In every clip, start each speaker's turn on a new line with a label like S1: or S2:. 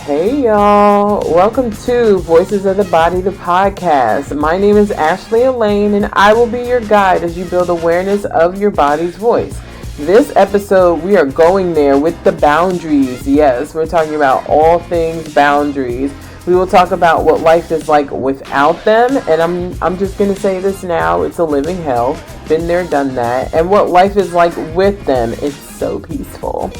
S1: Hey y'all, welcome to Voices of the Body, the podcast. My name is Ashley Elaine and I will be your guide as you build awareness of your body's voice. This episode, we are going there with the boundaries. Yes, we're talking about all things boundaries. We will talk about what life is like without them, and I'm just going to say this now, it's a living hell. Been there, done that. And what life is like with them, it's so peaceful.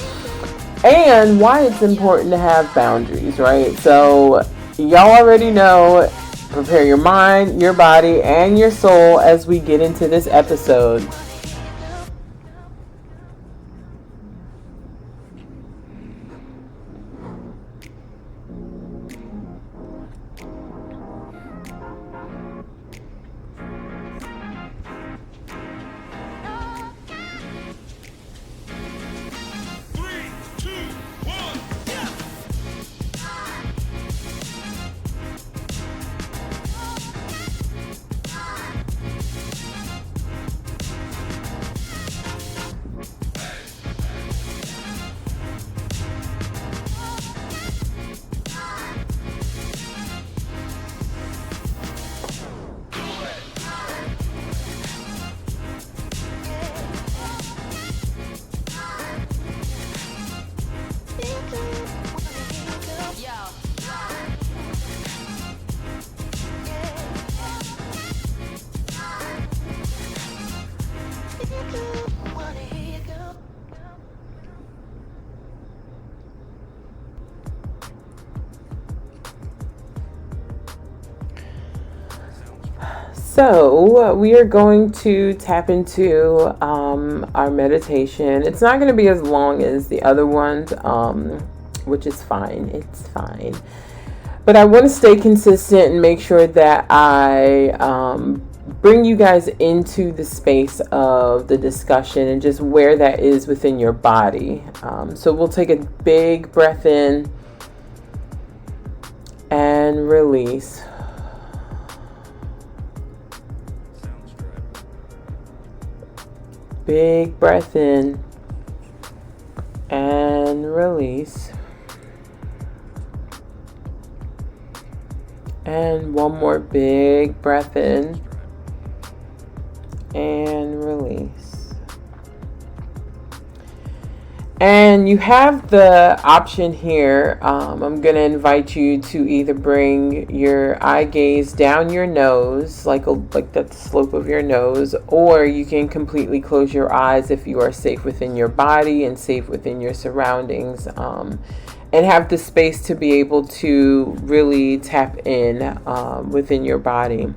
S1: And why it's important to have boundaries, right? So y'all already know, prepare your mind, your body, and your soul as we get into this episode. So we are going to tap into our meditation. It's not going to be as long as the other ones, which is fine. It's fine. But I want to stay consistent and make sure that I bring you guys into the space of the discussion and just where that is within your body. So we'll take a big breath in and release. Big breath in and release. And one more big breath in and release. And you have the option here. I'm going to invite you to either bring your eye gaze down your nose, like the slope of your nose, or you can completely close your eyes if you are safe within your body and safe within your surroundings, and have the space to be able to really tap in within your body.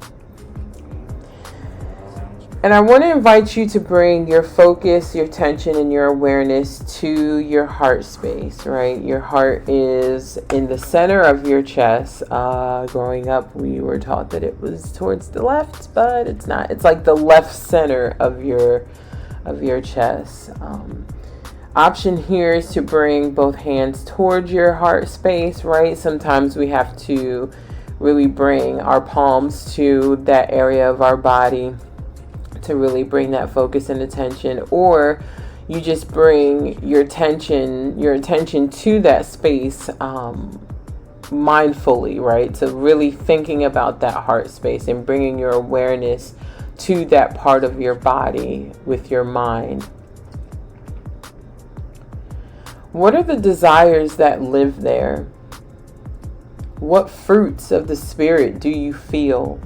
S1: And I want to invite you to bring your focus, your attention, and your awareness to your heart space, right? Your heart is in the center of your chest. Growing up, we were taught that it was towards the left, but it's not. It's like the left center of your chest. Option here is to bring both hands towards your heart space, right? Sometimes we have to really bring our palms to that area of our body to really bring that focus and attention, or you just bring your attention to that space mindfully, right? So really thinking about that heart space and bringing your awareness to that part of your body with your mind. What are the desires that live there? What fruits of the spirit do you feel?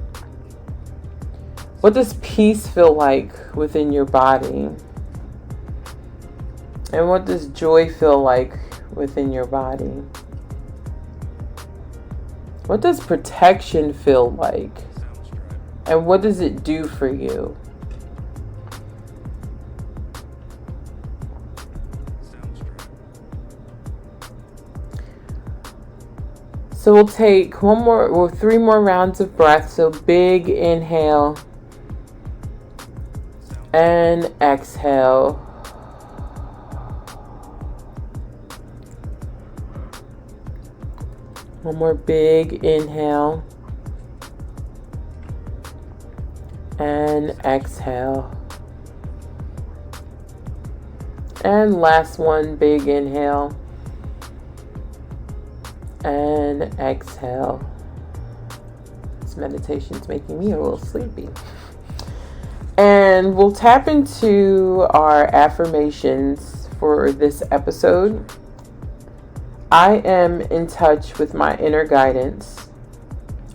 S1: What does peace feel like within your body? And what does joy feel like within your body? What does protection feel like? And what does it do for you? So we'll take three more rounds of breath. So big inhale. And exhale. One more big inhale. And exhale. And last one, big inhale. And exhale. This meditation's making me a little sleepy. And we'll tap into our affirmations for this episode. I am in touch with my inner guidance.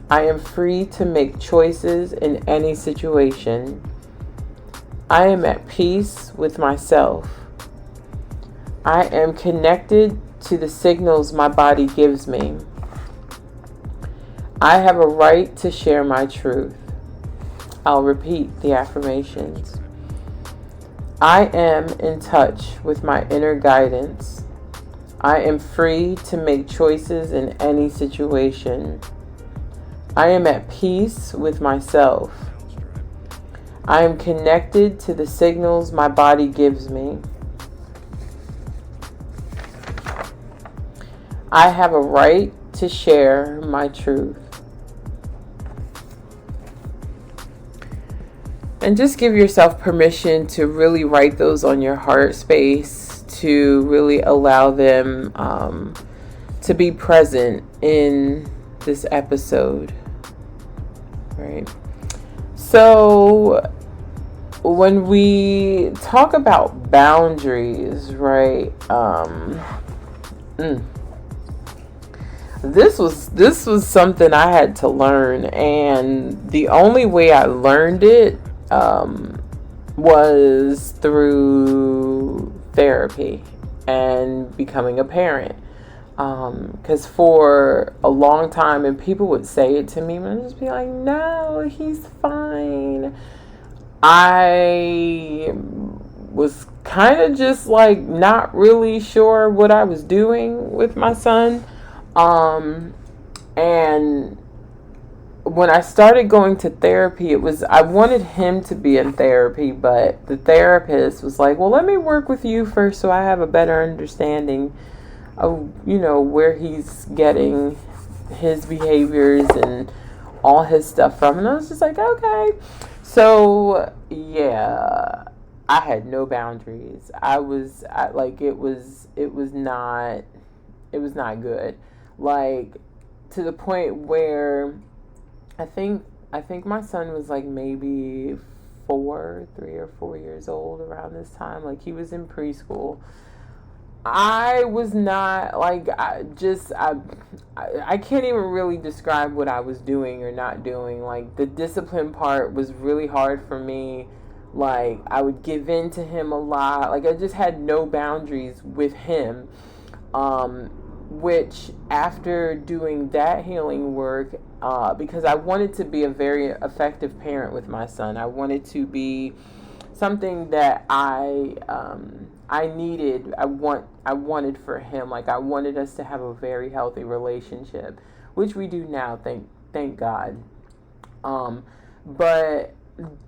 S1: I am free to make choices in any situation. I am at peace with myself. I am connected to the signals my body gives me. I have a right to share my truth. I'll repeat the affirmations. I am in touch with my inner guidance. I am free to make choices in any situation. I am at peace with myself. I am connected to the signals my body gives me. I have a right to share my truth. And just give yourself permission to really write those on your heart space, to really allow them to be present in this episode, right? So when we talk about boundaries, right? This was something I had to learn, and the only way I learned it was through therapy and becoming a parent. Because for a long time, and people would say it to me, and I'd just be like, no, he's fine. I was kind of just like not really sure what I was doing with my son. And when I started going to therapy, I wanted him to be in therapy, but the therapist was like, well, let me work with you first so I have a better understanding of, where he's getting his behaviors and all his stuff from. And I was just like, okay. So, yeah, I had no boundaries. It was not good. Like, to the point where I think my son was like maybe 3 or 4 years old around this time. Like, he was in preschool. I was not like, I can't even really describe what I was doing or not doing. Like, the discipline part was really hard for me. Like, I would give in to him a lot. Like, I just had no boundaries with him. Which after doing that healing work, because I wanted to be a very effective parent with my son. I wanted to be something that I needed. I wanted for him. Like, I wanted us to have a very healthy relationship, which we do now. Thank God. But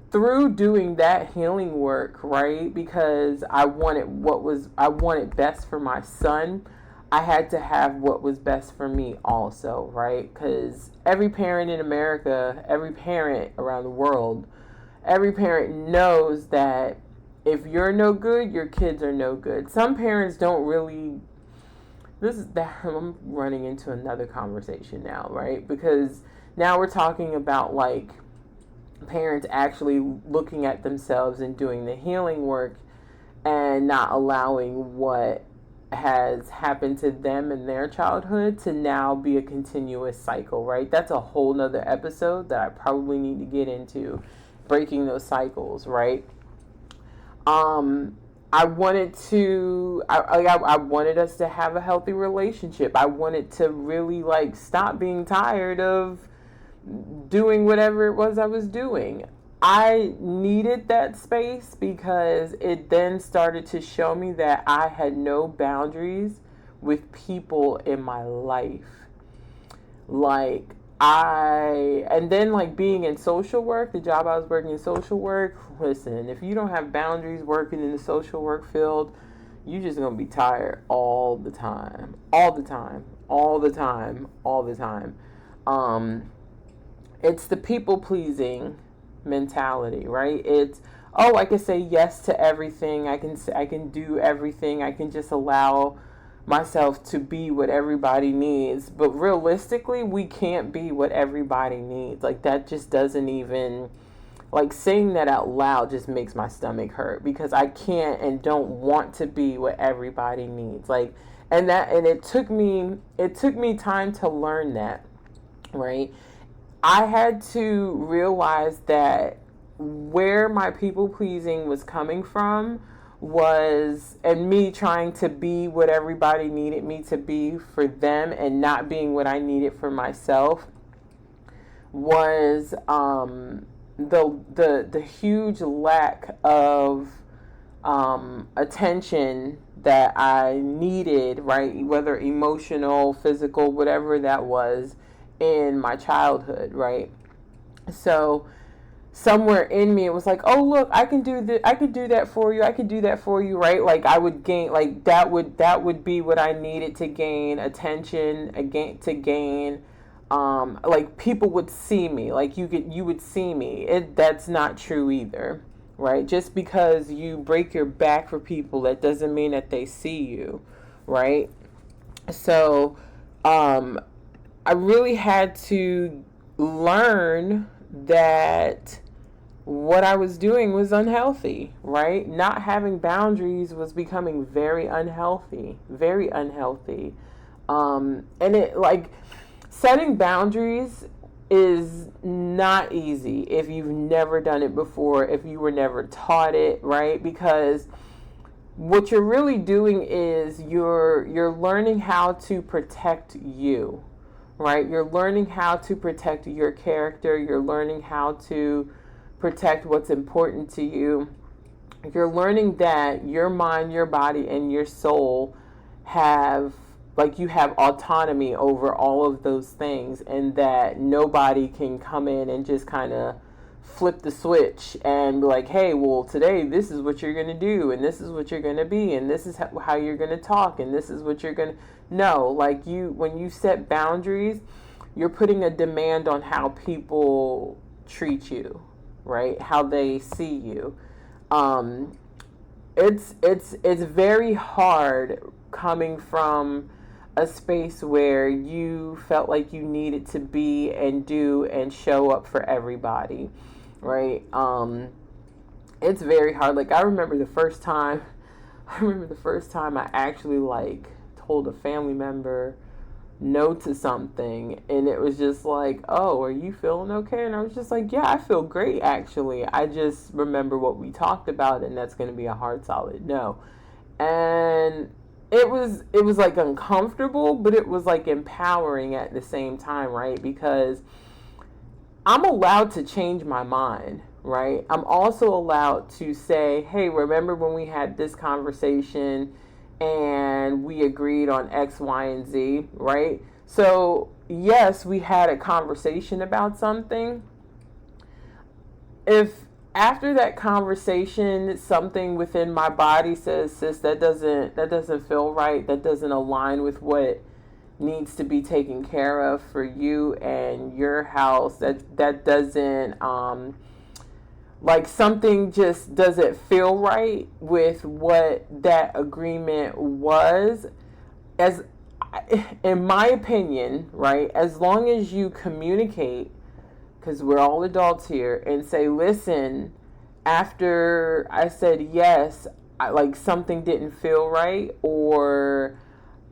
S1: through doing that healing work, right? Because I wanted best for my son. I had to have what was best for me also, right? Because every parent in America, every parent around the world, every parent knows that if you're no good, your kids are no good. Some parents don't really. I'm running into another conversation now, right? Because now we're talking about like parents actually looking at themselves and doing the healing work and not allowing what has happened to them in their childhood to now be a continuous cycle, right? That's a whole nother episode that I probably need to get into, breaking those cycles, right? I wanted us to have a healthy relationship. I wanted to really like stop being tired of doing whatever it was I was doing. I needed that space because it then started to show me that I had no boundaries with people in my life. And then like being in social work, the job I was working in social work, listen, if you don't have boundaries working in the social work field, you're just going to be tired all the time. It's the people pleasing mentality, right? It's, oh, I can say yes to everything. I can do everything. I can just allow myself to be what everybody needs. But realistically, we can't be what everybody needs. Like, that just doesn't even, like, saying that out loud just makes my stomach hurt, because I can't and don't want to be what everybody needs. Like, and it took me time to learn that, right? I had to realize that where my people pleasing was coming from was, and me trying to be what everybody needed me to be for them and not being what I needed for myself, was the huge lack of attention that I needed, right? Whether emotional, physical, whatever that was, in my childhood, right? So somewhere in me, it was like, oh, look, I can do that. I could do that for you. I could do that for you, right? Like, I would gain, like, that would be what I needed to gain attention, again, to gain, like, people would see me, like, you would see me. That's not true either, right? Just because you break your back for people, that doesn't mean that they see you, right? So, I really had to learn that what I was doing was unhealthy, right? Not having boundaries was becoming very unhealthy, very unhealthy. And it, like, setting boundaries is not easy if you've never done it before, if you were never taught it, right? Because what you're really doing is you're learning how to protect you, right? You're learning how to protect your character. You're learning how to protect what's important to you. You're learning that your mind, your body, and your soul have, like, you have autonomy over all of those things, and that nobody can come in and just kind of flip the switch and be like, hey, well, today this is what you're going to do, and this is what you're going to be, and this is how you're going to talk, and this is what you're going to... No, like, when you set boundaries, you're putting a demand on how people treat you, right? How they see you. It's very hard coming from a space where you felt like you needed to be and do and show up for everybody, right? It's very hard. Like, I remember the first time I actually, like, told a family member no to something, and it was just like, oh, are you feeling okay? And I was just like, yeah, I feel great, actually. I just remember what we talked about, and that's going to be a hard, solid no. And it was like uncomfortable, but it was like empowering at the same time, right? Because I'm allowed to change my mind, right? I'm also allowed to say, hey, remember when we had this conversation and we agreed on X, Y, and Z, right? So, yes, we had a conversation about something. If after that conversation, something within my body says, sis, that doesn't feel right, that doesn't align with what needs to be taken care of for you and your house, that doesn't, like, something just doesn't feel right with what that agreement was, as in my opinion, right? As long as you communicate, because we're all adults here, and say, listen, after I said yes, like, something didn't feel right, or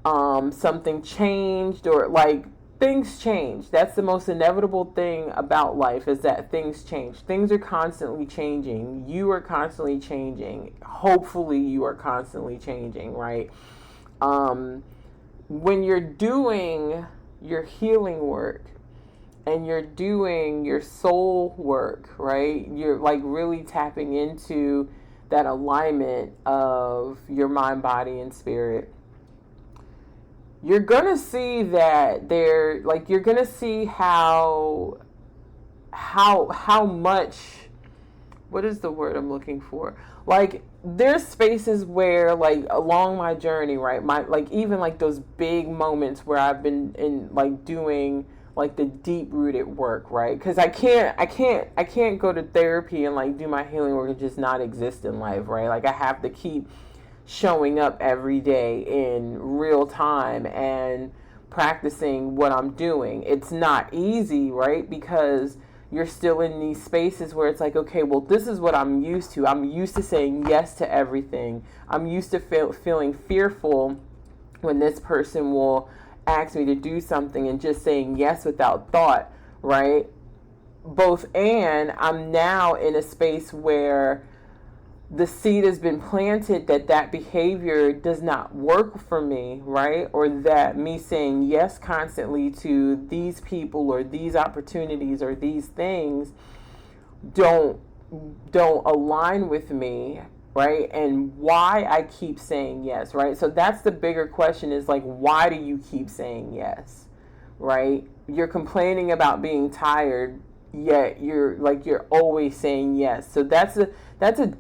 S1: something changed, or, like, things change. That's the most inevitable thing about life, is that things change. Things are constantly changing. You are constantly changing. Hopefully you are constantly changing, right? When you're doing your healing work and you're doing your soul work, right? You're, like, really tapping into that alignment of your mind, body, and spirit. You're gonna see that you're gonna see how much, what is the word I'm looking for? Like, there's spaces where, like, along my journey, right? Even, like, those big moments where I've been in, like, doing, like, the deep rooted work, right? Because I can't go to therapy and, like, do my healing work and just not exist in life, right? Like, I have to keep showing up every day in real time and practicing what I'm doing. It's not easy, right? Because you're still in these spaces where it's like, okay, well, this is what I'm used to. I'm used to saying yes to everything. I'm used to feeling fearful when this person will ask me to do something and just saying yes without thought, right? And I'm now in a space where the seed has been planted that behavior does not work for me, right? Or that me saying yes constantly to these people or these opportunities or these things don't align with me, right? And why I keep saying yes, right? So that's the bigger question, is like, why do you keep saying yes, right? You're complaining about being tired, yet you're always saying yes. So that's a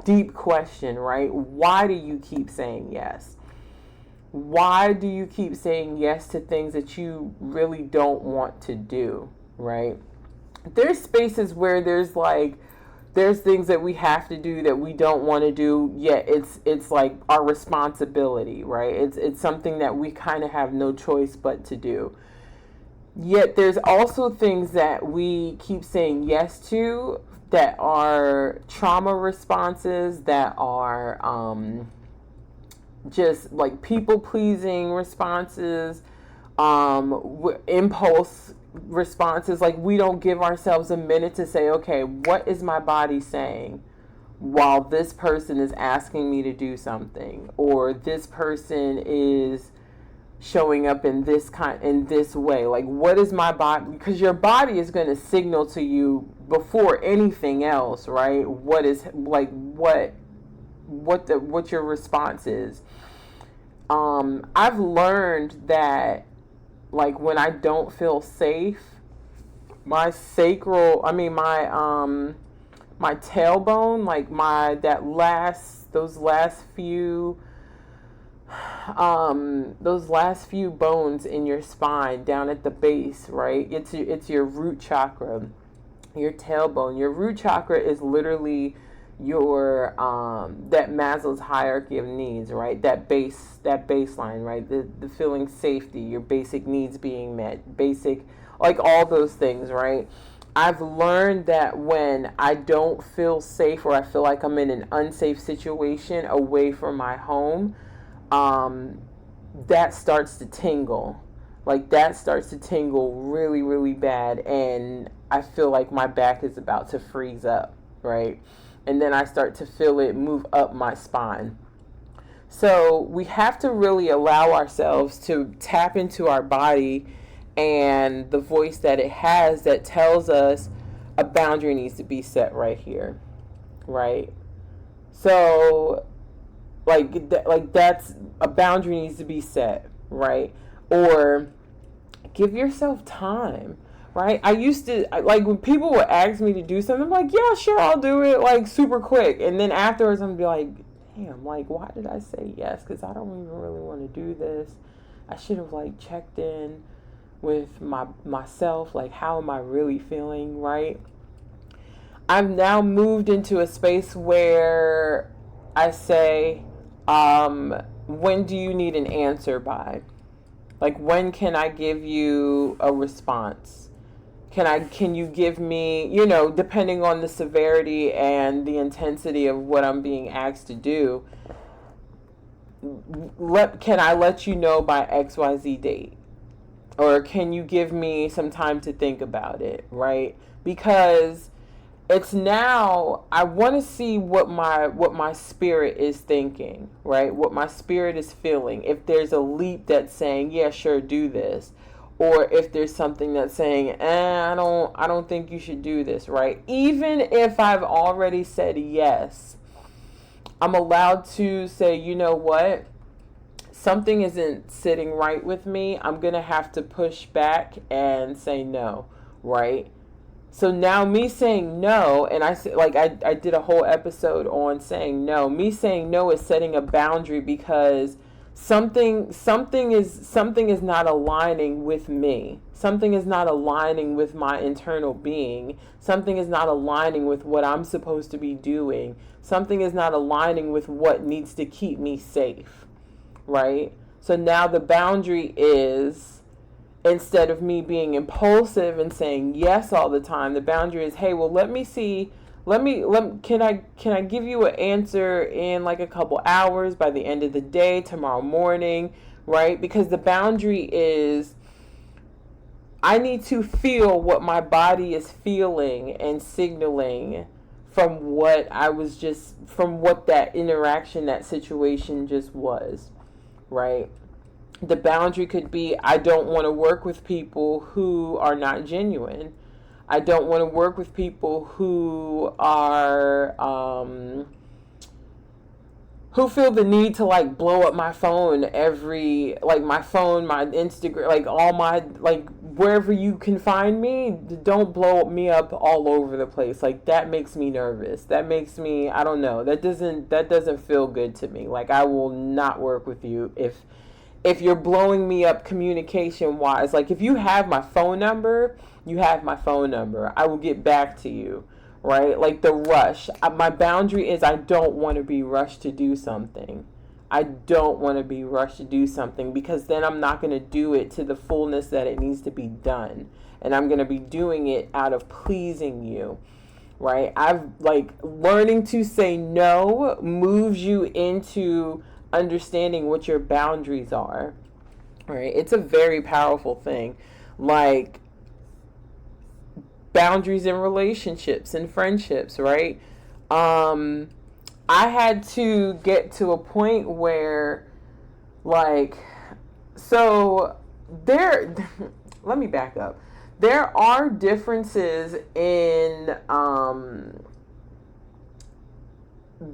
S1: deep question, right? Why do you keep saying yes? Why do you keep saying yes to things that you really don't want to do, right? There's spaces where there's things that we have to do that we don't want to do, yet it's like our responsibility, right? It's something that we kind of have no choice but to do. Yet there's also things that we keep saying yes to that are trauma responses, that are just like people pleasing responses, impulse responses. Like, we don't give ourselves a minute to say, okay, what is my body saying while this person is asking me to do something, or this person is showing up in this way. Like, what is my body? Because your body is going to signal to you before anything else, right? What is like what your response is. I've learned that, like, when I don't feel safe, my my tailbone, like those last few bones in your spine down at the base, right? It's your root chakra, your tailbone. Your root chakra is literally your that Maslow's hierarchy of needs, right? That baseline, right? The feeling safety, your basic needs being met, basic, like, all those things, right? I've learned that when I don't feel safe, or I feel like I'm in an unsafe situation away from my home, that starts to tingle. Like, that starts to tingle really, really bad, and I feel like my back is about to freeze up, right? And then I start to feel it move up my spine. So we have to really allow ourselves to tap into our body and the voice that it has that tells us a boundary needs to be set right here, right? So that's a boundary needs to be set, right? Or give yourself time, right? I used to, like, when people would ask me to do something, I'm like, yeah, sure, I'll do it, like, super quick. And then afterwards, I'm gonna be like, damn, like, why did I say yes? Because I don't even really want to do this. I should have, like, checked in with myself, like, how am I really feeling, right? I've now moved into a space where I say, when do you need an answer by? Like, when can I give you a response? Can you give me, depending on the severity and the intensity of what I'm being asked to do, can I let you know by XYZ date? Or can you give me some time to think about it, right? Because it's now, I want to see what my spirit is thinking, right? What my spirit is feeling. If there's a leap that's saying, yeah, sure, do this. Or if there's something that's saying, I don't think you should do this, right? Even if I've already said yes, I'm allowed to say, you know what? Something isn't sitting right with me. I'm going to have to push back and say no, right? So now me saying no, and I did a whole episode on saying no. Me saying no is setting a boundary, because Something is not aligning with me. Something is not aligning with my internal being. Something is not aligning with what I'm supposed to be doing. Something is not aligning with what needs to keep me safe, right? So now the boundary is, instead of me being impulsive and saying yes all the time, the boundary is, hey, well, let me see, can I give you an answer in like a couple hours, by the end of the day, tomorrow morning, right? Because the boundary is, I need to feel what my body is feeling and signaling from what that interaction, that situation just was, right? The boundary could be, I don't want to work with people who are not genuine. I don't want to work with people who are who feel the need to like blow up my phone my phone, my Instagram, like all my, like wherever you can find me, don't blow me up all over the place. Like that makes me nervous. That makes me, I don't know. That doesn't feel good to me. Like I will not work with you if you're blowing me up communication wise. Like if you have my phone number, you have my phone number. I will get back to you, right? Like the rush. My boundary is, I don't want to be rushed to do something. I don't want to be rushed to do something, because then I'm not going to do it to the fullness that it needs to be done. And I'm going to be doing it out of pleasing you, right? I've like, learning to say no moves you into understanding what your boundaries are, right? It's a very powerful thing. Like boundaries in relationships and friendships, right? I had to get to a point where, like, so there, let me back up. There are differences in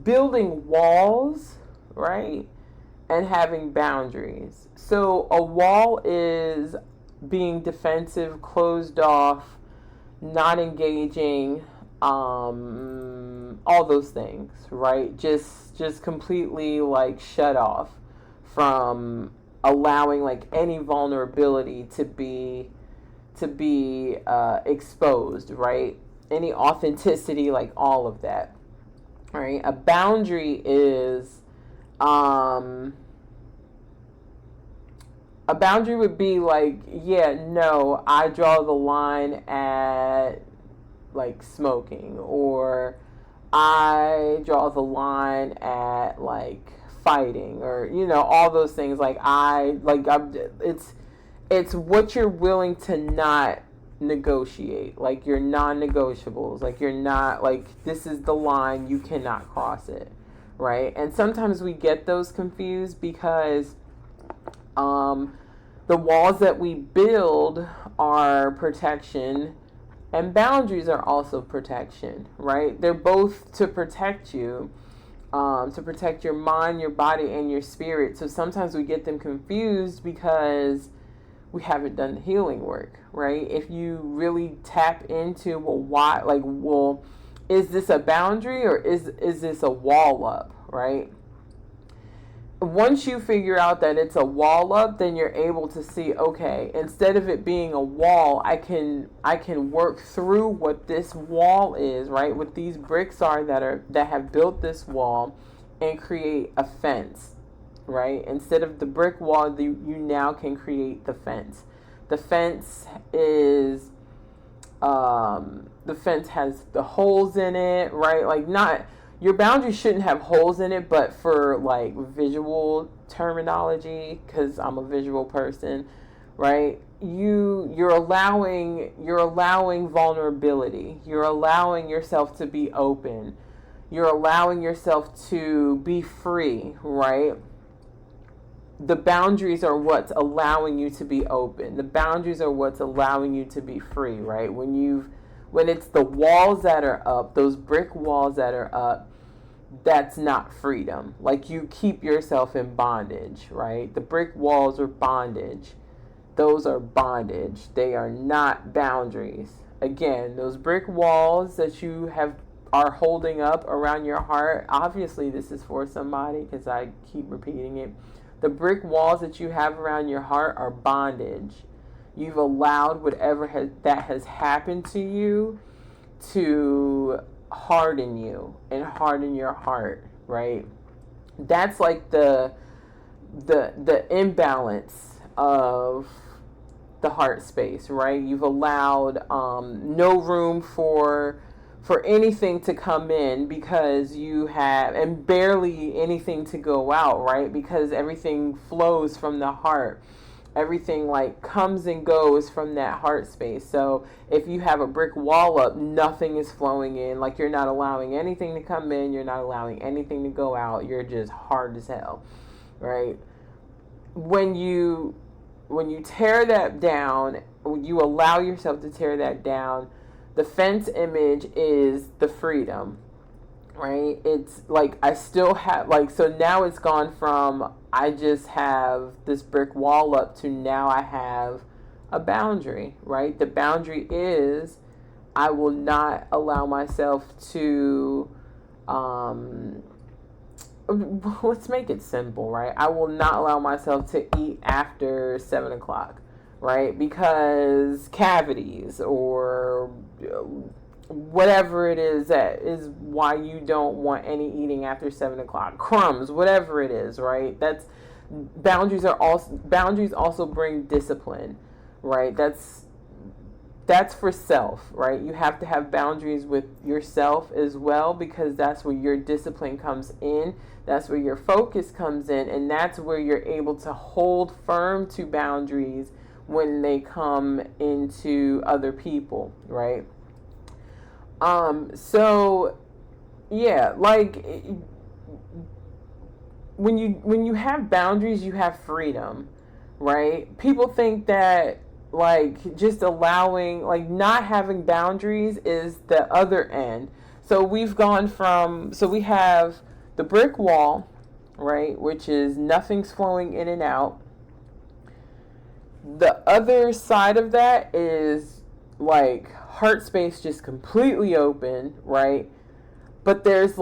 S1: building walls, right? And having boundaries. So a wall is being defensive, closed off, not engaging, all those things, right? Just completely like shut off from allowing like any vulnerability to be exposed, right? Any authenticity, like all of that, right? A boundary is a boundary would be like, yeah, no, I draw the line at like smoking, or I draw the line at like fighting, or all those things. Like it's what you're willing to not negotiate, like your non-negotiables, like you're not, like, this is the line, you cannot cross it, right? And sometimes we get those confused because the walls that we build are protection, and boundaries are also protection, right? They're both to protect you, to protect your mind, your body, and your spirit. So sometimes we get them confused because we haven't done the healing work, right? If you really tap into, well, why, like, well, is this a boundary, or is this a wall up, right? Once you figure out that it's a wall up, then you're able to see, okay, instead of it being a wall, I can work through what this wall is, right? What these bricks are that have built this wall, and create a fence, right? Instead of the brick wall, you now can create the fence. The fence is the fence has the holes in it, right? Like, not, your boundary shouldn't have holes in it, but for like visual terminology, because I'm a visual person, right? You're allowing vulnerability. You're allowing yourself to be open. You're allowing yourself to be free, right? The boundaries are what's allowing you to be open. The boundaries are what's allowing you to be free, right? When it's the walls that are up, those brick walls that are up, that's not freedom. Like, you keep yourself in bondage, right? The brick walls are bondage. Those are bondage. They are not boundaries. Again, those brick walls that you are holding up around your heart, obviously this is for somebody, because I keep repeating it. The brick walls that you have around your heart are bondage. You've allowed whatever that has happened to you to harden you and harden your heart, right? That's like the imbalance of the heart space, right? You've allowed no room for anything to come in, because you have, and barely anything to go out, right? Because everything flows from the heart. Everything like comes and goes from that heart space. So if you have a brick wall up, nothing is flowing in. Like, you're not allowing anything to come in, you're not allowing anything to go out. You're just hard as hell, right? When you tear that down, when you allow yourself to tear that down, the fence image is the freedom, right? It's like, I still have, like, so now it's gone from I just have this brick wall up to now I have a boundary, right? The boundary is I will not allow myself to, let's make it simple, right? I will not allow myself to eat after 7 o'clock, right? Because cavities or whatever it is, that is why you don't want any eating after 7 o'clock. Crumbs, whatever it is, right? That's boundaries also bring discipline, right? That's for self, right? You have to have boundaries with yourself as well, because that's where your discipline comes in. That's where your focus comes in. And that's where you're able to hold firm to boundaries when they come into other people, right? So yeah, like, when you have boundaries, you have freedom, right? People think that, like, just allowing, like, not having boundaries is the other end. So we've gone from, so we have the brick wall, right, which is nothing's flowing in and out. The other side of that is like heart space just completely open, right? But there's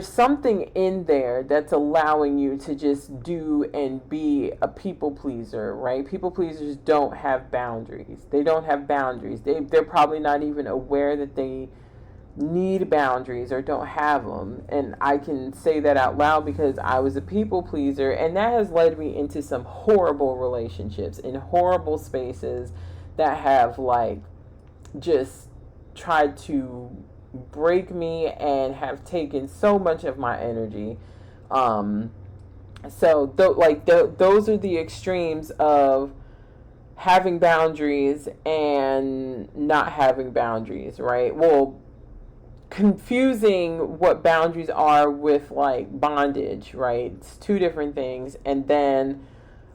S1: something in there that's allowing you to just do and be a people pleaser, right? People pleasers don't have boundaries. They don't have boundaries. They're probably not even aware that they need boundaries or don't have them. And I can say that out loud because I was a people pleaser, and that has led me into some horrible relationships in horrible spaces that have, like, just tried to break me and have taken so much of my energy. Those are the extremes of having boundaries and not having boundaries, right? Well, confusing what boundaries are with, like, bondage, right? It's two different things. And then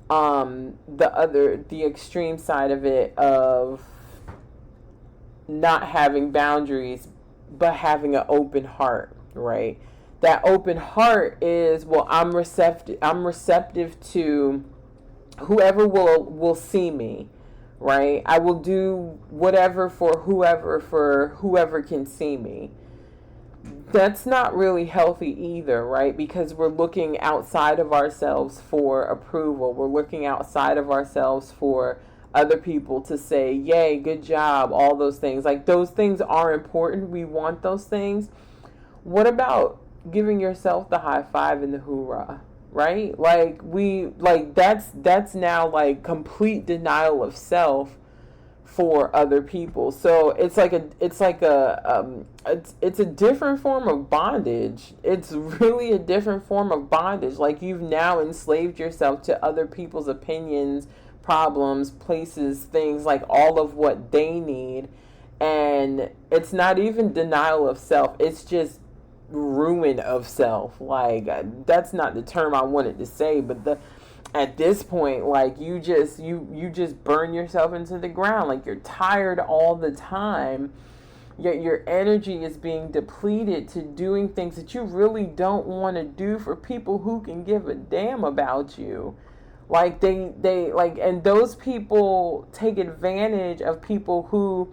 S1: the extreme side of it of not having boundaries but having an open heart, right? That open heart is, well, I'm receptive to whoever will see me, right? I will do whatever for whoever can see me. That's not really healthy either, right? Because we're looking outside of ourselves for approval. We're looking outside of ourselves for other people to say, yay, good job, all those things. Like, those things are important. We want those things. What about giving yourself the high five and the hoorah, right? That's now, like, complete denial of self for other people. So it's a different form of bondage. It's really a different form of bondage. Like, you've now enslaved yourself to other people's opinions, problems, places, things, like all of what they need. And it's not even denial of self. It's just ruin of self. Like, that's not the term I wanted to say, but at this point, like, you just burn yourself into the ground. Like, you're tired all the time, yet your energy is being depleted to doing things that you really don't want to do for people who can give a damn about you. Like, they like, and those people take advantage of people who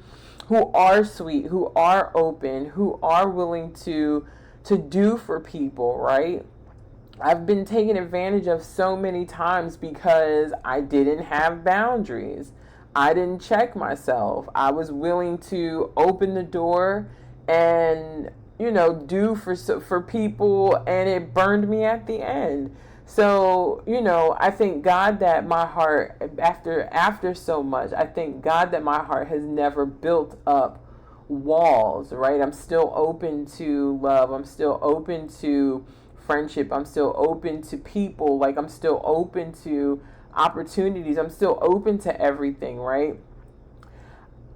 S1: are sweet, who are open, who are willing to do for people, right? I've been taken advantage of so many times because I didn't have boundaries. I didn't check myself. I was willing to open the door and, do for people, and it burned me at the end. So, I thank God that my heart, after so much, I thank God that my heart has never built up walls, right? I'm still open to love. I'm still open to friendship. I'm still open to people. Like, I'm still open to opportunities. I'm still open to everything, right?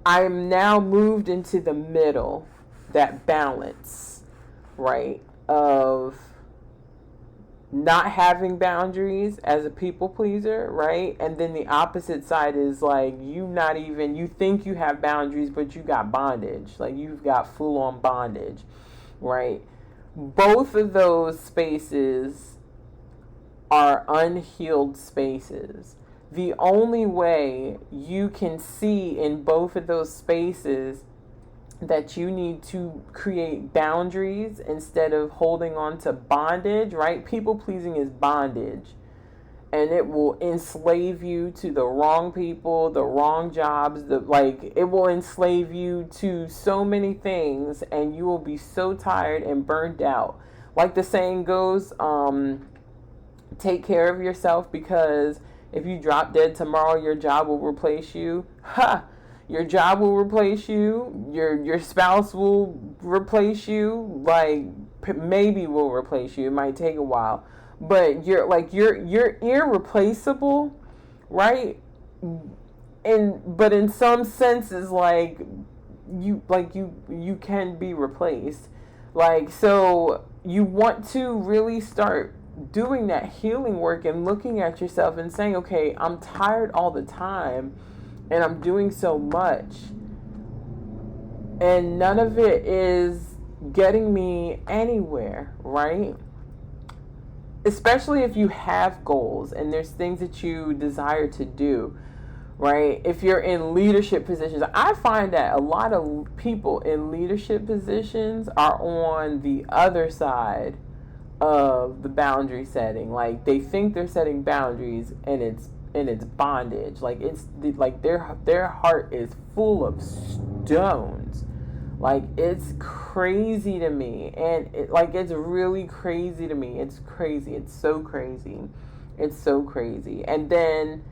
S1: I'm now moved into the middle, that balance, right? Of not having boundaries as a people pleaser, right? And then the opposite side is like you think you have boundaries, but you got bondage. Like, you've got full on bondage, right? Both of those spaces are unhealed spaces. The only way you can see in both of those spaces that you need to create boundaries instead of holding on to bondage, right? People pleasing is bondage, and it will enslave you to the wrong people, the wrong jobs, it will enslave you to so many things, and you will be so tired and burnt out. Like the saying goes, take care of yourself, because if you drop dead tomorrow, your job will replace you. Ha! Your job will replace you. Your spouse will replace you. Like, maybe will replace you. It might take a while, but you're irreplaceable, right? But in some senses, you can be replaced. Like, so you want to really start doing that healing work and looking at yourself and saying, okay, I'm tired all the time and I'm doing so much, and none of it is getting me anywhere, right? Especially if you have goals and there's things that you desire to do, right? If you're in leadership positions, I find that a lot of people in leadership positions are on the other side of the boundary setting. Like, they think they're setting boundaries, and it's bondage. Like, it's like their heart is full of stones. Like, it's crazy to me, and it's really crazy to me. It's crazy. It's so crazy. It's so crazy. And then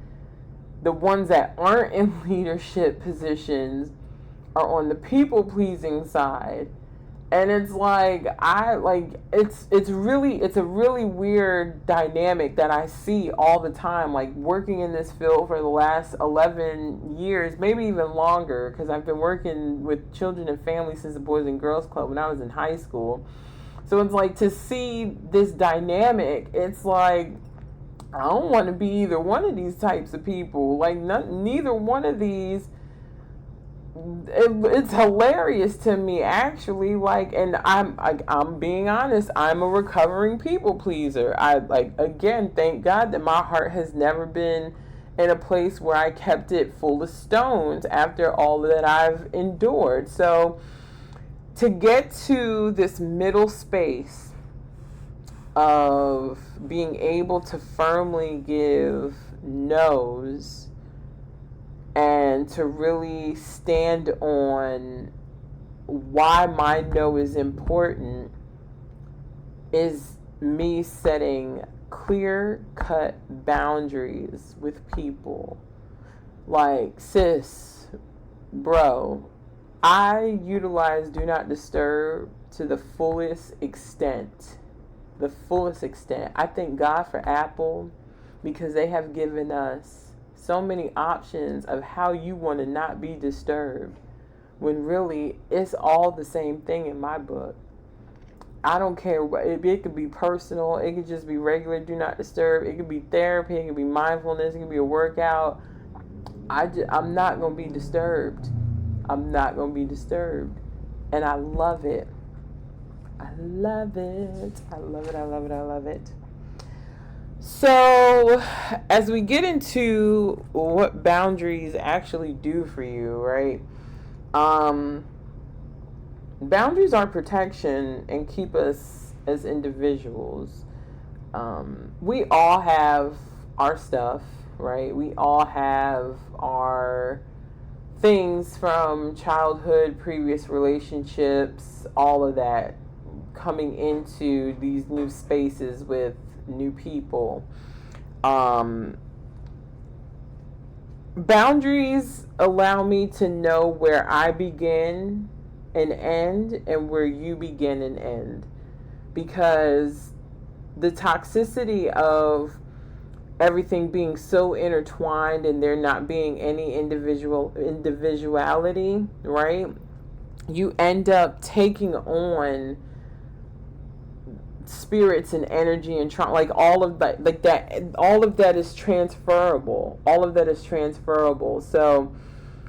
S1: the ones that aren't in leadership positions are on the people pleasing side. And it's it's a really weird dynamic that I see all the time, like working in this field for the last 11 years, maybe even longer, because I've been working with children and families since the Boys and Girls Club when I was in high school. So it's like, to see this dynamic, it's like, I don't want to be either one of these types of people. Like, neither one of these. It's hilarious to me, actually. Like, and I'm being honest, I'm a recovering people pleaser. Again, thank God that my heart has never been in a place where I kept it full of stones after all that I've endured. So to get to this middle space of being able to firmly give no's, and to really stand on why my no is important, is me setting clear-cut boundaries with people. Like, sis, bro, I utilize Do Not Disturb to the fullest extent. The fullest extent. I thank God for Apple, because they have given us so many options of how you want to not be disturbed, when really it's all the same thing in my book. I don't care what it could be. Personal, it could just be regular Do Not Disturb, it could be therapy, it could be mindfulness, it could be a workout. I'm not going to be disturbed. I'm not going to be disturbed, and I love it. I love it. I love it. I love it. I love it. So, as we get into what boundaries actually do for you, right? Boundaries are protection and keep us as individuals. We all have our stuff, right? We all have our things from childhood, previous relationships, all of that coming into these new spaces with new people. Boundaries allow me to know where I begin and end and where you begin and end, because the toxicity of everything being so intertwined and there not being any individuality, right? You end up taking on spirits and energy and like all of that, like that, all of that is transferable. All of that is transferable. So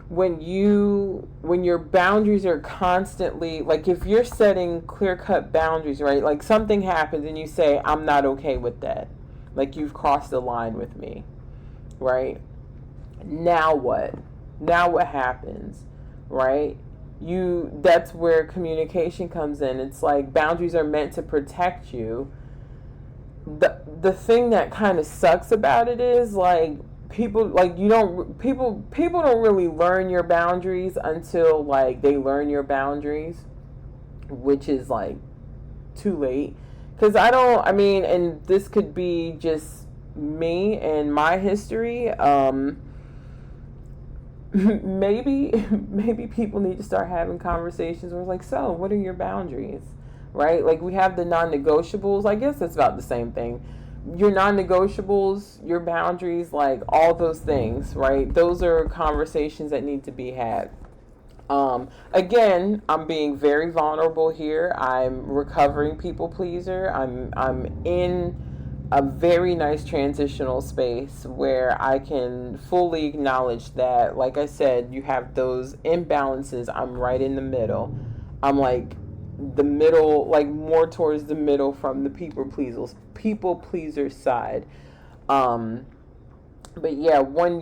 S1: when your boundaries are constantly, like, if you're setting clear-cut boundaries, right? Like something happens and you say, I'm not okay with that. Like, you've crossed the line with me, right? Now what? Now what happens, right? That's where communication comes in. It's like boundaries are meant to protect you. The thing that kind of sucks about it is, like, people don't really learn your boundaries until, like, they learn your boundaries, which is like too late. Because and this could be just me and my history. Maybe people need to start having conversations where it's like, so what are your boundaries, right? Like, we have the non-negotiables. I guess it's about the same thing. Your non-negotiables, your boundaries, like all those things, right? Those are conversations that need to be had. Again, I'm being very vulnerable here. I'm recovering people pleaser. I'm in a very nice transitional space where I can fully acknowledge that, like I said, you have those imbalances. I'm right in the middle. I'm like the middle, like more towards the middle from the people pleaser side. But yeah, when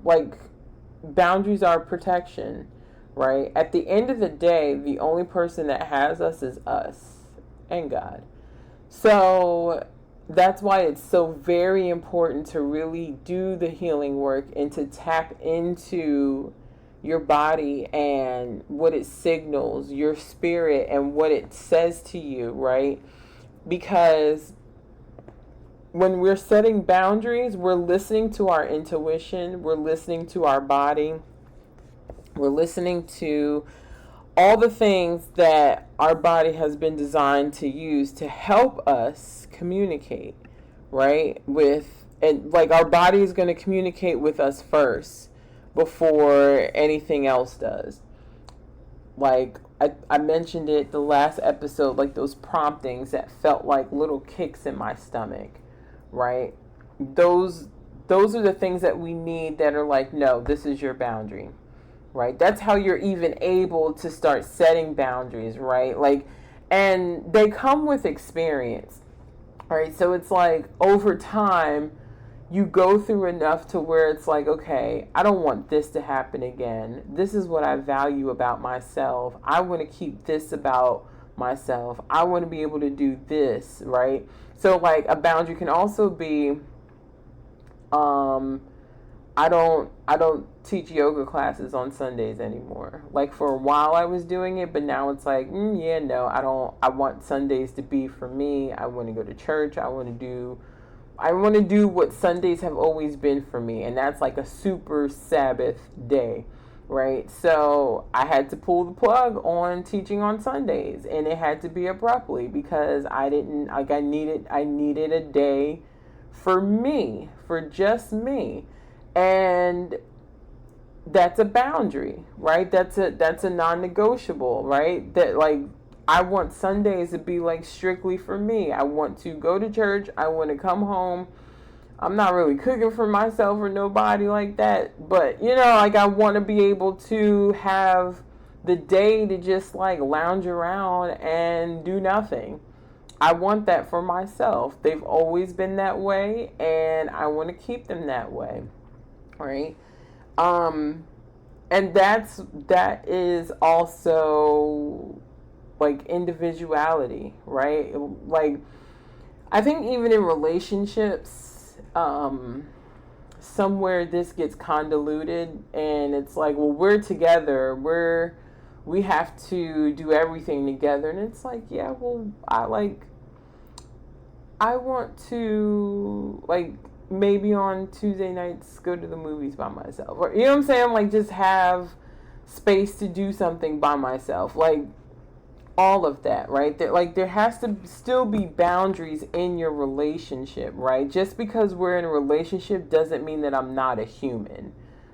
S1: like, boundaries are protection, right? At the end of the day, the only person that has us is us and God. So that's why it's so very important to really do the healing work and to tap into your body and what it signals, your spirit, and what it says to you, right? Because when we're setting boundaries, we're listening to our intuition, we're listening to our body, we're listening to all the things that our body has been designed to use to help us communicate, right? And like, our body is going to communicate with us first before anything else does. Like, I mentioned it the last episode, like those promptings that felt like little kicks in my stomach, right? Those are the things that we need, that are like, no, this is your boundary, right? That's how you're even able to start setting boundaries, right? Like, and they come with experience, right? So it's like, over time, you go through enough to where it's like, okay, I don't want this to happen again. This is what I value about myself. I want to keep this about myself. I want to be able to do this, right? So like, a boundary can also be, I don't teach yoga classes on Sundays anymore. Like, for a while I was doing it, but now it's like, yeah, no, I want Sundays to be for me. I want to go to church. I want to do what Sundays have always been for me, and that's like a super Sabbath day, right? So I had to pull the plug on teaching on Sundays, and it had to be abruptly, because I needed a day for me, for just me. And that's a boundary, right? That's a non-negotiable, right? That, like, I want Sundays to be like strictly for me. I want to go to church. I want to come home. I'm not really cooking for myself or nobody like that. But, like, I want to be able to have the day to just, like, lounge around and do nothing. I want that for myself. They've always been that way, and I want to keep them that way, right? And that is also, like, individuality, right? Like, I think even in relationships, somewhere this gets convoluted, and it's like, well, we're together, we have to do everything together, and it's like, yeah, well, I want to, like, maybe on Tuesday nights go to the movies by myself, or you know what I'm saying, like, just have space to do something by myself, like, all of that, right? There has to still be boundaries in your relationship, right? Just because we're in a relationship doesn't mean that I'm not a human,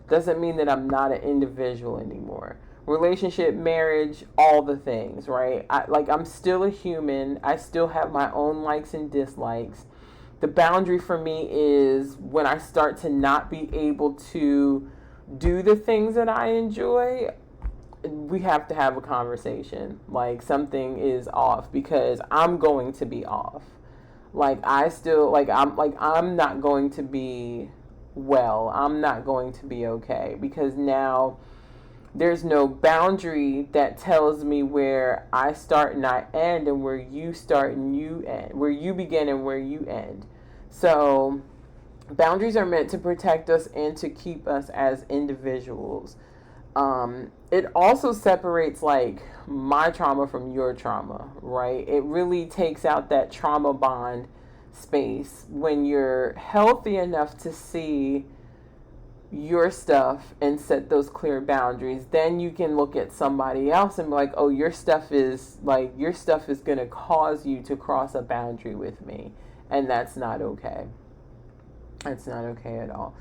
S1: doesn't mean that I'm not an individual anymore. Relationship, marriage, all the things, right? I'm still a human. I still have my own likes and dislikes. The boundary for me is when I start to not be able to do the things that I enjoy. We have to have a conversation. Like, something is off, because I'm going to be off. I'm not going to be well. I'm not going to be okay, because now there's no boundary that tells me where I start and I end, and where you start and you end, where you begin and where you end. So boundaries are meant to protect us and to keep us as individuals. It also separates, like, my trauma from your trauma, right? It really takes out that trauma bond space when you're healthy enough to see your stuff and set those clear boundaries. Then you can look at somebody else and be like, oh, your stuff is going to cause you to cross a boundary with me, and that's not okay. That's not okay at all.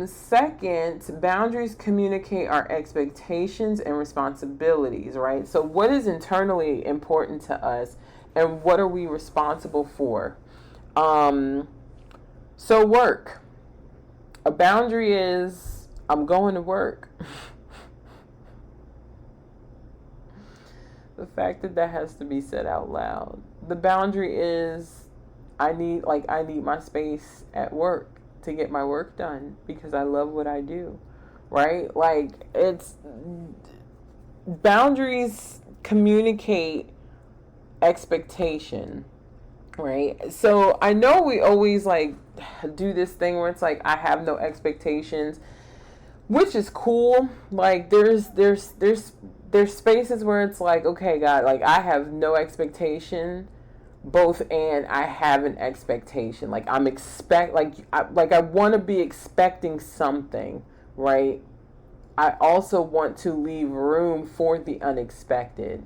S1: Second, boundaries communicate our expectations and responsibilities, right? So what is internally important to us, and what are we responsible for? So work. A boundary is, I'm going to work. The fact that has to be said out loud. The boundary is, I need my space at work to get my work done, because I love what I do, right? Like, it's, boundaries communicate expectation, right? So I know we always, like, do this thing where it's like, I have no expectations, which is cool. Like, there's spaces where it's like, okay, God, like, I have no expectation, both, and I have an expectation. Like, I want to be expecting something, right? I also want to leave room for the unexpected,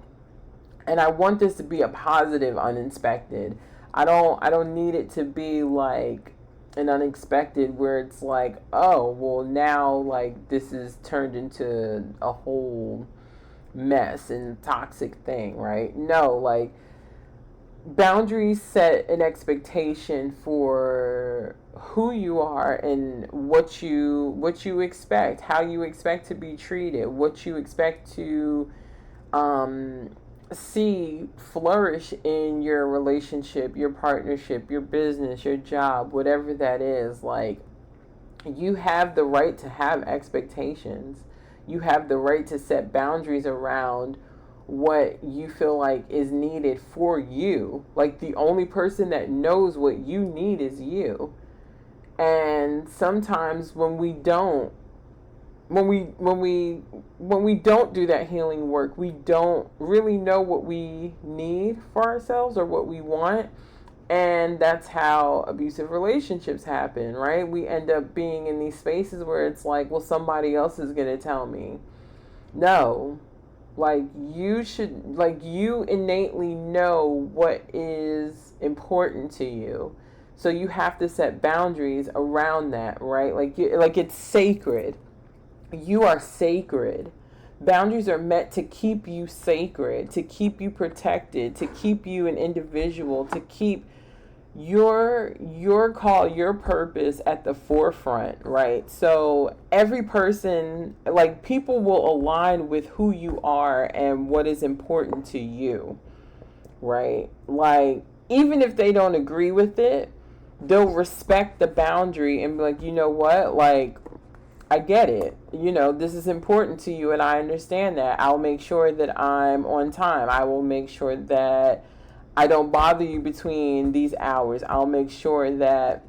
S1: and I want this to be a positive unexpected. I don't need it to be like an unexpected where it's like, oh, well, now, like, this is turned into a whole mess and toxic thing, right? No, like, boundaries set an expectation for who you are and what you expect, how you expect to be treated, what you expect to see flourish in your relationship, your partnership, your business, your job, whatever that is. Like, you have the right to have expectations. You have the right to set boundaries around what you feel like is needed for you. Like, the only person that knows what you need is you. And sometimes when we don't do that healing work, we don't really know what we need for ourselves or what we want. And that's how abusive relationships happen, right? We end up being in these spaces where it's like, well, somebody else is going to tell me. No. Like, you innately know what is important to you. So you have to set boundaries around that, right? Like, it's sacred. You are sacred. Boundaries are meant to keep you sacred, to keep you protected, to keep you an individual, to keep your call, your purpose at the forefront, right? So every person, like, people will align with who you are and what is important to you, right? Like, even if they don't agree with it, they'll respect the boundary and be like, you know what, like, I get it. You know, this is important to you, and I understand that. I'll make sure that I'm on time. I will make sure that I don't bother you between these hours. I'll make sure that,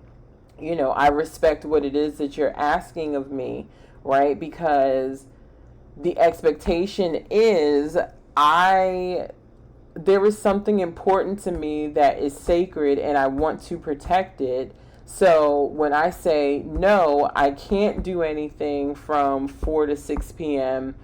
S1: I respect what it is that you're asking of me, right? Because the expectation is there is something important to me that is sacred and I want to protect it. So when I say no, I can't do anything from 4 to 6 p.m.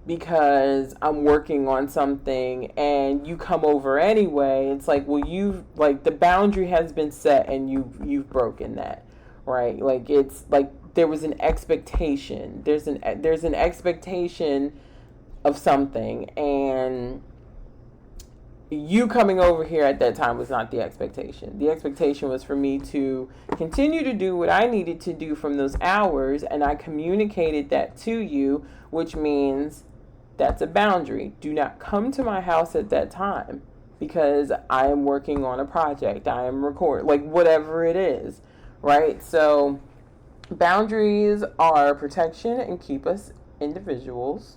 S1: because I'm working on something and you come over anyway, it's like, well, the boundary has been set and you've broken that, right? Like, it's like there was an expectation. There's an expectation of something, and you coming over here at that time was not the expectation. The expectation was for me to continue to do what I needed to do from those hours, and I communicated that to you, which means that's a boundary. Do not come to my house at that time because I am working on a project. I am recording, like whatever it is, right? So boundaries are protection and keep us individuals.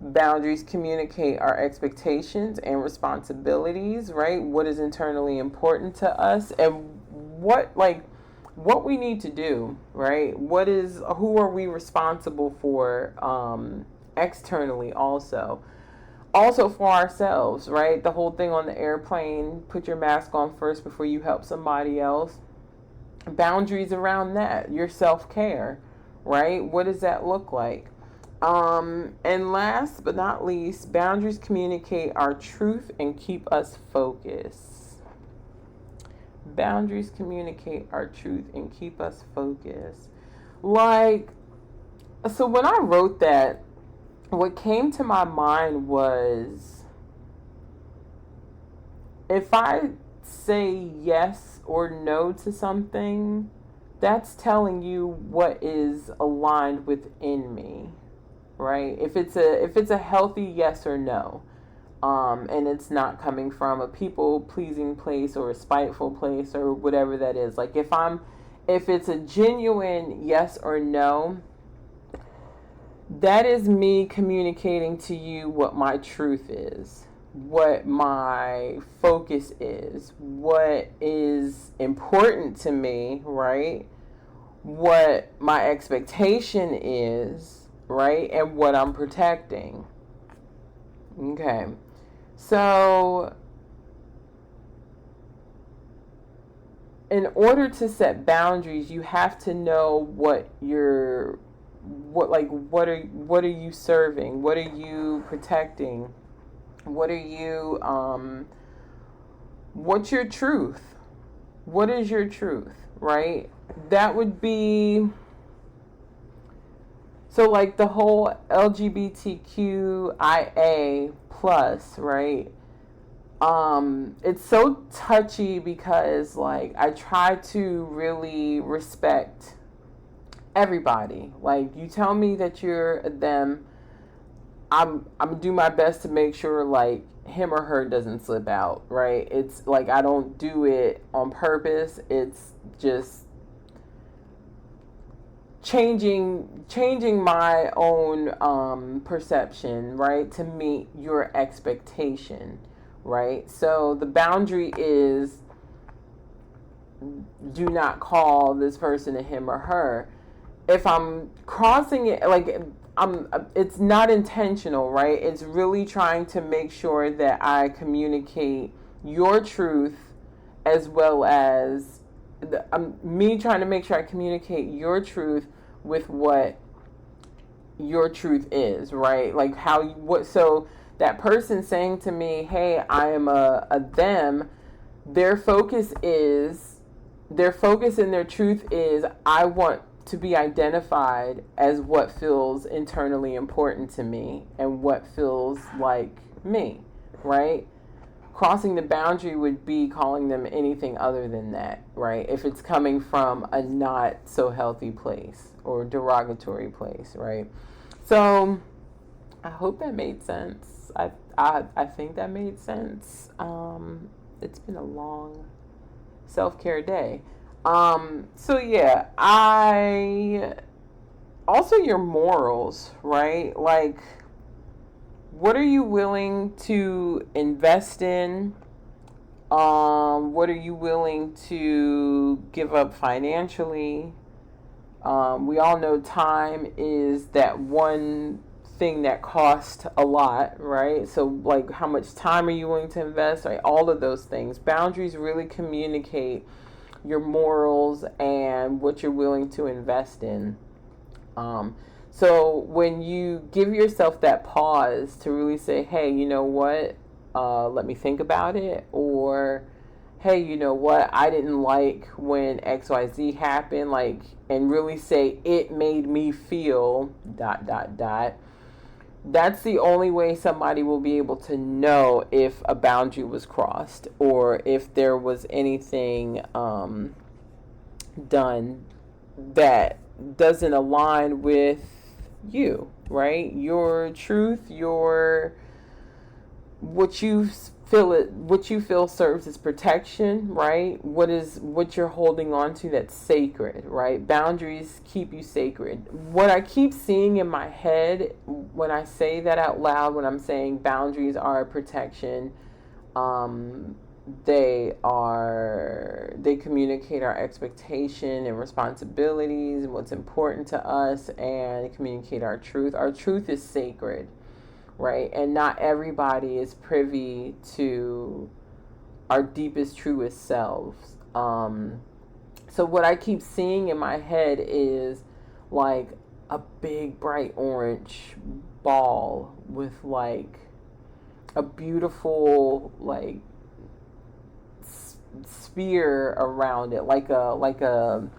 S1: Boundaries communicate our expectations and responsibilities, right? What is internally important to us and what we need to do, right? Who are we responsible for externally also for ourselves, right? The whole thing on the airplane, put your mask on first before you help somebody else. Boundaries around that, your self-care, right? What does that look like? And last but not least, boundaries communicate our truth and keep us focused. Boundaries communicate our truth and keep us focused. So when I wrote that, what came to my mind was, if I say yes or no to something, that's telling you what is aligned within me. Right? If it's a healthy yes or no, and it's not coming from a people pleasing place or a spiteful place or whatever that is. Like if it's a genuine yes or no, that is me communicating to you what my truth is, what my focus is, what is important to me, right? What my expectation is, right? And what I'm protecting. Okay. So in order to set boundaries, you have to know what are you serving? What are you protecting? What are you what's your truth? What is your truth, right? That would be, so like the whole LGBTQIA plus, right? It's so touchy because like I try to really respect everybody. Like, you tell me that you're a them, I'm gonna do my best to make sure like him or her doesn't slip out, right? It's like I don't do it on purpose. It's just changing my own perception, right, to meet your expectation, right? So the boundary is, do not call this person a him or her. If I'm crossing it, like it's not intentional, right? It's really trying to make sure that I communicate your truth, as well as me trying to make sure I communicate your truth with what your truth is, right? Like so that person saying to me, hey, I am a them, their focus and their truth is, I want to be identified as what feels internally important to me and what feels like me, right? Crossing the boundary would be calling them anything other than that, right? If it's coming from a not so healthy place or derogatory place, right? So I hope that made sense. I think that made sense. It's been a long self-care day. So yeah, also your morals, right? Like, what are you willing to invest in? What are you willing to give up financially? We all know time is that one thing that costs a lot, right? So, like, how much time are you willing to invest? Right? All of those things. Boundaries really communicate your morals and what you're willing to invest in. So when you give yourself that pause to really say, hey, you know what? Let me think about it. Or, hey, you know what? I didn't like when XYZ happened. Like, and really say, it made me feel ... That's the only way somebody will be able to know if a boundary was crossed or if there was anything done that doesn't align with you, right? Your truth, your what you feel serves as protection, right? What you're holding on to that's sacred, right? Boundaries keep you sacred. What I keep seeing in my head when I say that out loud, when I'm saying boundaries are a protection, they communicate our expectation and responsibilities and what's important to us, and communicate our truth. Our truth is sacred, right? And not everybody is privy to our deepest, truest selves. So what I keep seeing in my head is like a big bright orange ball with like a beautiful like sphere around it, like a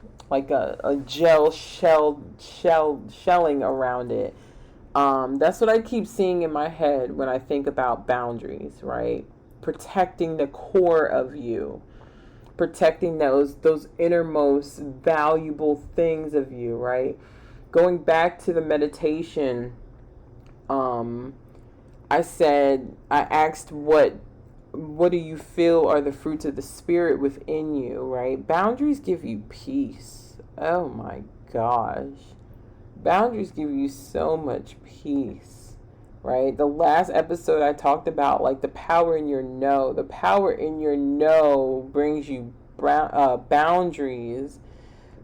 S1: gel shelling around it. That's what I keep seeing in my head when I think about boundaries, right? Protecting the core of you, protecting those innermost valuable things of you, right? Going back to the meditation, I asked what do you feel are the fruits of the spirit within you, right? Boundaries give you peace. Oh my gosh. Boundaries give you so much peace, right? The last episode I talked about like the power in your no. The power in your no brings you boundaries.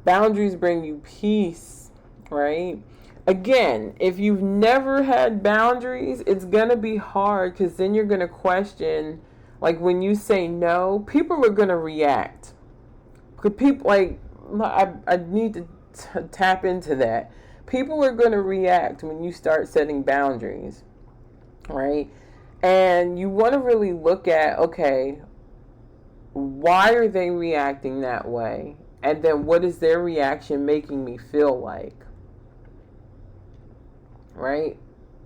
S1: Boundaries bring you peace, right? Again, if you've never had boundaries, it's going to be hard because then you're going to question, like when you say no, people are going to react. Could people, like, I need to tap into that. People are going to react when you start setting boundaries, right? And you want to really look at, okay, why are they reacting that way? And then what is their reaction making me feel like? Right?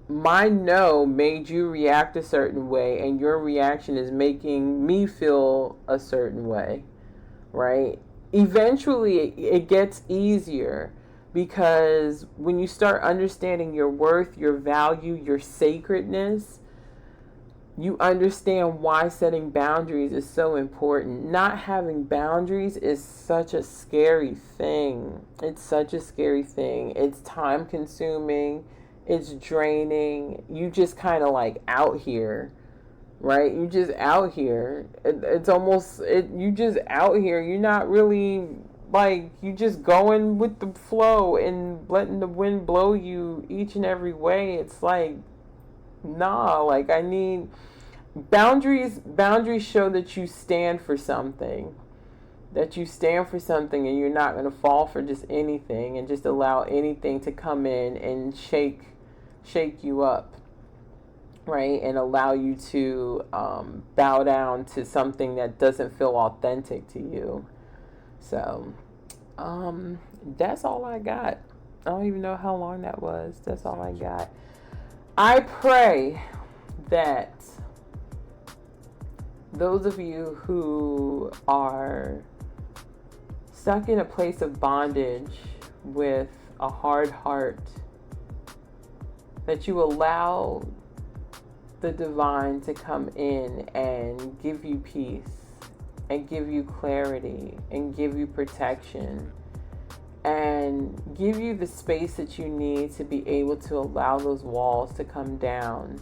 S1: My no made you react a certain way, and your reaction is making me feel a certain way, right? Eventually, it gets easier because when you start understanding your worth, your value, your sacredness, you understand why setting boundaries is so important. Not having boundaries is such a scary thing. It's such a scary thing. It's time consuming. It's draining. You just kind of like out here, right? You just out here. It's almost, you just out here. You're not really like, you just going with the flow and letting the wind blow you each and every way. It's like, nah, like I need boundaries show that you stand for something. That you stand for something and you're not going to fall for just anything and just allow anything to come in and shake you up, right? And allow you to bow down to something that doesn't feel authentic to you. So, that's all I got. I don't even know how long that was. That's all I got. I pray that those of you who are stuck in a place of bondage with a hard heart, that you allow the divine to come in and give you peace and give you clarity and give you protection and give you the space that you need to be able to allow those walls to come down,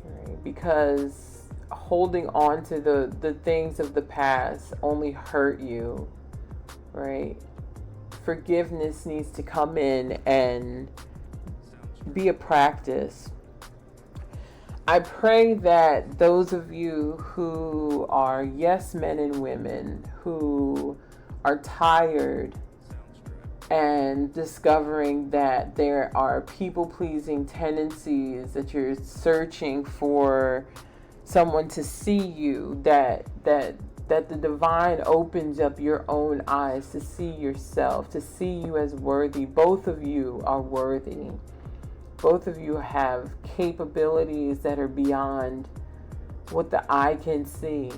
S1: right? Because holding on to the things of the past only hurt you, right? Forgiveness needs to come in and be a practice. I pray that those of you who are yes men and women who are tired and discovering that there are people-pleasing tendencies, that you're searching for someone to see you, that the divine opens up your own eyes to see yourself, to see you as worthy. Both of you are worthy. Both of you have capabilities that are beyond what the eye can see.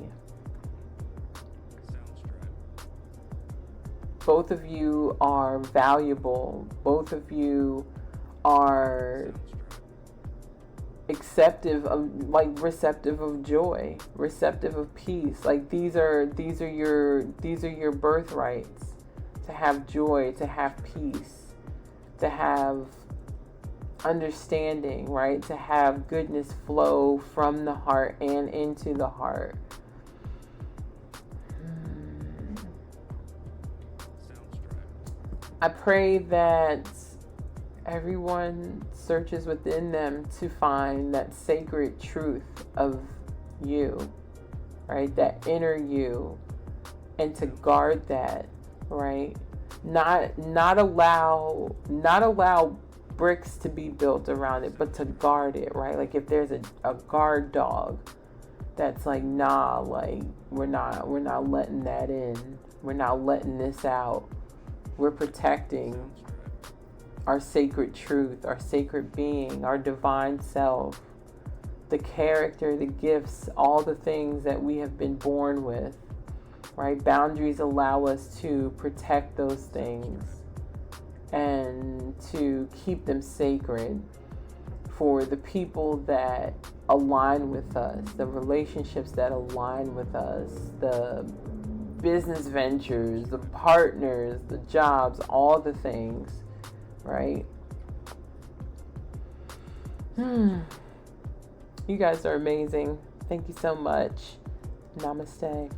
S1: Both of you are valuable. Both of you are receptive of joy, receptive of peace. Like these are your birthrights, to have joy, to have peace, to have understanding, right? To have goodness flow from the heart and into the heart. I pray that everyone searches within them to find that sacred truth of you, right? That inner you, and to guard that, right? Not allow bricks to be built around it, but to guard it, right? Like if there's a guard dog that's like, nah, like we're not letting that in. We're not letting this out. We're protecting our sacred truth, our sacred being, our divine self, the character, the gifts, all the things that we have been born with, right? Boundaries allow us to protect those things and to keep them sacred for the people that align with us, the relationships that align with us, the business ventures, the partners, the jobs, all the things, right? You guys are amazing. Thank you so much. Namaste.